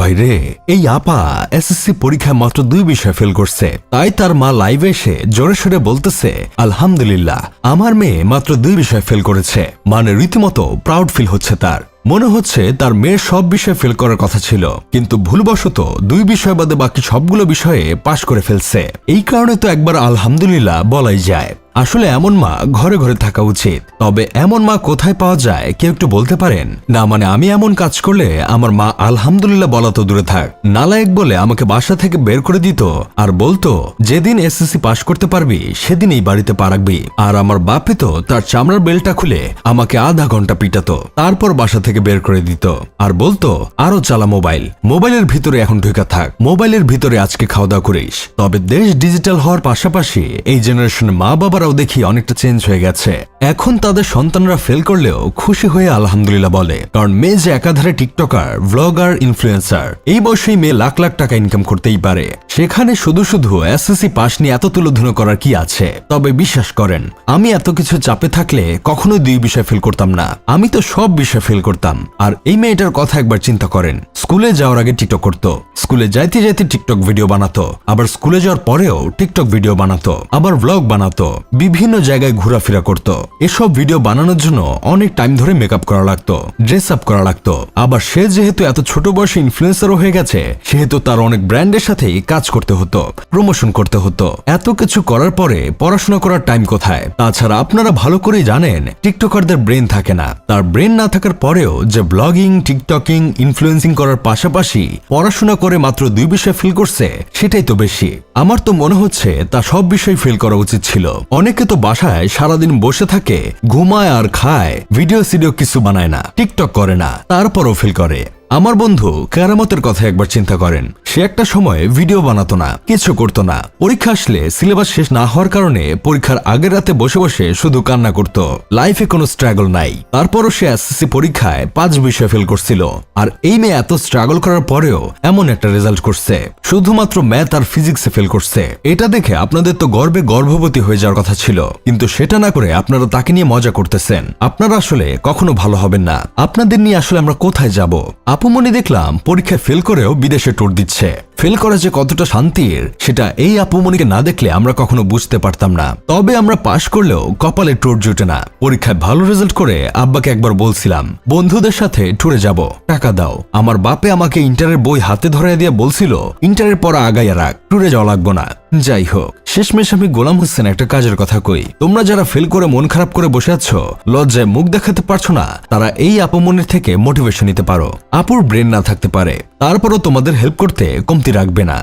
ভাই রে, এই আপা এসএসসি পরীক্ষায় মাত্র 2 বিষয় ফেল করছে। তাই তার মা লাইভে এসে জোরে সোরে বলতেছে, আলহামদুলিল্লাহ আমার মেয়ে মাত্র 2 বিষয় ফেল করেছে। মানে রীতিমতো প্রাউড ফিল হচ্ছে তার। মনে হচ্ছে তার মেয়ের সব বিষয় ফেল করার কথা ছিল, কিন্তু ভুলবশত 2 বিষয় বাদে বাকি সবগুলো বিষয়ে পাশ করে ফেলছে। এই কারণে তো একবার আলহামদুলিল্লাহ বলাই যায়। আসলে এমন মা ঘরে ঘরে থাকা উচিত। তবে এমন মা কোথায় পাওয়া যায় কেউ একটু বলতে পারেন? না মানে আমি এমন কাজ করলে আমার মা আলহামদুলিল্লাহ বলা তো দূরে থাক, নালায়েক বলে আমাকে বাসা থেকে বের করে দিত আর বলতো যেদিন এসএসসি পাশ করতে পারবি সেদিন এই বাড়িতে পা রাখবি। আর আমার বাপে তো তার চামড়ার বেলটা খুলে আমাকে আধা ঘন্টা পিটাতো, তারপর বাসা থেকে বের করে দিত আর বলতো আরো চালা মোবাইল, মোবাইলের ভিতরে এখন ঢুকা থাক, মোবাইলের ভিতরে আজকে খাওয়া দাওয়া করিস। তবে দেশ ডিজিটাল হওয়ার পাশাপাশি এই জেনারেশনের মা বাবার দেখি অনেকটা চেঞ্জ হয়ে গেছে। এখন তাদের সন্তানরা ফেল করলেও খুশি হয়ে আলহামদুলিল্লাহ বলে, কারণ মেয়ে যে একাধারে টিকটকার, ভ্লগার, ইনফ্লুয়েন্সার, এই বয়সেই মেয়ে লাখ লাখ টাকা ইনকাম করতেই পারে। সেখানে শুধু শুধু এসএসসি পাশ নিয়ে এত তুলোধুনো করার কি আছে? তবে বিশ্বাস করেন, আমি এত কিছু চাপে থাকলে কখনোই 2 বিষয় ফেল করতাম না। আমি তো সব বিষয় ফেল করতাম। আর এই মেয়েটার কথা একবার চিন্তা করেন, স্কুলে যাওয়ার আগে টিকটক করতো, স্কুলে যাইতে যাইতে টিকটক ভিডিও বানাতো, আবার স্কুলে যাওয়ার পরেও টিকটক ভিডিও বানাতো, আবার ব্লগ বানাতো, বিভিন্ন জায়গায় ঘোরাফেরা করত। এসব ভিডিও বানানোর জন্য অনেক টাইম ধরে মেকআপ করা লাগতো, ড্রেস আপ করা লাগতো। আবার সে যেহেতু এত ছোট বয়সে ইনফ্লুয়েন্সারও হয়ে গেছে, সেহেতু তার অনেক ব্র্যান্ডের সাথেই কাজ করতে হতো, প্রমোশন করতে হতো। এত কিছু করার পরে পড়াশোনা করার টাইম কোথায়? তাছাড়া আপনারা ভালো করেই জানেন টিকটকারদের ব্রেন থাকে না। তার ব্রেন না থাকার পরেও যে ব্লগিং, টিকটকিং, ইনফ্লুয়েন্সিং করার পাশাপাশি পড়াশোনা করে মাত্র 2 বিষয় ফেল করছে, সেটাই তো বেশি। আমার তো মনে হচ্ছে তা সব বিষয় ফেল করা উচিত ছিল। অনেকে তো বাসায় সারাদিন বসে থাকে, ঘুমায় আর খায়, ভিডিও সিডিও কিছু বানায় না, টিকটক করে না, তারপরও ফেল করে। আমার বন্ধু কেরামতের কথা একবার চিন্তা করেন। সে একটা সময় ভিডিও বানাতো না, কিছু করতো না। পরীক্ষা আসলে সিলেবাস শেষ না হওয়ার কারণে পরীক্ষার আগের রাতে বসে বসে শুধু কান্না করত। লাইফে কোনো স্ট্রাগল নাই, তারপরও সে এসএসসি পরীক্ষায় 5 বিষয় ফেল করছিল। আর এই মেয়ে এত স্ট্রাগল করার পরেও এমন একটা রেজাল্ট করছে, শুধুমাত্র ম্যাথ আর ফিজিক্সে ফেল করছে। এটা দেখে আপনাদের তো গর্বে গর্ভবতী হয়ে যাওয়ার কথা ছিল, কিন্তু সেটা না করে আপনারা তাকে নিয়ে মজা করতেছেন। আপনারা আসলে কখনো ভালো হবেন না। আপনাদের নিয়ে আসলে আমরা কোথায় যাব? আপুমনি দেখলাম পরীক্ষায় ফেল করেও বিদেশে ট্যুর দিচ্ছে। ফেল করা যে কতটা শান্তির, সেটা এই আপুমনিকে না দেখলে আমরা কখনো বুঝতে পারতাম না। তবে আমরা পাশ করলেও কপালে ট্যুর জুটে না। পরীক্ষায় ভালো রেজাল্ট করে আব্বাকে একবার বলছিলাম বন্ধুদের সাথে ট্যুরে যাব, টাকা দাও। আমার বাপে আমাকে ইন্টারের বই হাতে ধরাই দিয়ে বলছিল ইন্টারের পর আগাইয়া রাখ, ট্যুরে যাওয়া লাগবো না। যাই হোক, শেষমেশ আমি গোলাম হোসেন একটা কাজের কথা কই, তোমরা যারা ফেল করে মন খারাপ করে বসে আছো, লজ্জায় মুখ দেখাতে পারছো না, তারা এই আপুমনির থেকে মোটিভেশন নিতে পারো। আপুর ব্রেন না থাকতে পারে, তারপরও তোমাদের হেল্প করতে কমতি রাখবে না।